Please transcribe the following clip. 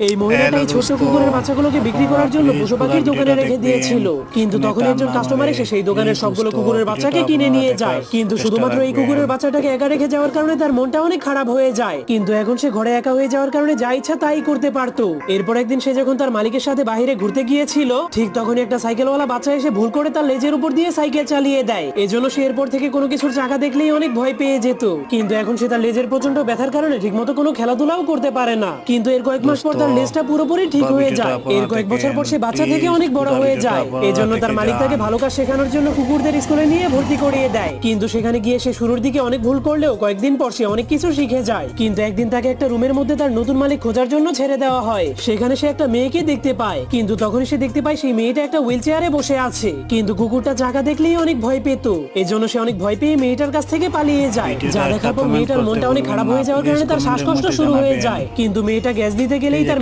এই মহিলাটাই ছোট্ট কুকুরের বাচ্চাগুলোকে বিক্রি করার জন্য পশু পাখির দোকানে রেখে দিয়েছিল, কিন্তু তখন একজন কাস্টমার এসে সেই দোকানের সবগুলো কুকুরের বাচ্চাকে কিনে নিয়ে যায়। কিন্তু শুধুমাত্র এই কুকুরের বাচ্চাটাকে একা রেখে যাওয়ার কারণে তার মনটা অনেক খারাপ হয়ে যায়। কিন্তু এখন সে ঘরে একা হয়ে যাওয়ার কারণে যা ইচ্ছা তাই করতে পারতো। এরপর একদিন সে যখন তার মালিকের সাথে বাইরে ঘুরতে গিয়েছিল, ঠিক তখনই একটা সাইকেলওয়ালা বাচ্চা এসে ভুল করে তার লেজের উপর দিয়ে সাইকেল চালিয়ে দেয়। এজন্য সে এরপর থেকে কোনো কিছুর চাকা দেখলেই অনেক ভয় পেয়ে যেত। কিন্তু এখন সে তার লেজের প্রচন্ড ব্যথার কারণে ঠিকমতো কোনো খেলাধুলাও করতে পারে না। কিন্তু এর কয়েক মাস পর তার লেজটা পুরোপুরি ঠিক হয়ে যায়। এর কয়েক বছর পর সে বাচ্চা থেকে অনেক বড় হয়ে যায়। এজন্য তার মালিক তাকে ভালো কাজ শেখানোর জন্য কুকুরদের স্কুলে নিয়ে ভর্তি করিয়ে দেয়। কিন্তু সেখানে গিয়ে সে শুরুর দিকে অনেক ভুল করলেও কয়েকদিন পর সে অনেক কিছু শিখে যায়। কিন্তু একদিন তাকে একটা রুমের মধ্যে তার নতুন মালিক খোঁজার জন্য ছেড়ে দেওয়া হয়। সেখানে সে একটা মেয়েকে দেখতে পায়, কিন্তু তখনই সে দেখতে পায় সেই মেয়েটা একটা হুইল চেয়ারে বসে আছে। কিন্তু কুকুরটা চাকা দেখলেই অনেক ভয় পেত। এজন্য সে অনেক ভয় পেয়ে মেয়েটার কাছ থেকে পালিয়ে যায়। যা দেখার পর মেয়েটার মনটা অনেক খারাপ হয়ে যাওয়ার কারণে তার শ্বাসকষ্ট শুরু হয়ে যায়। কিন্তু মেয়েটা গ্যাস দিতে গেলেই তার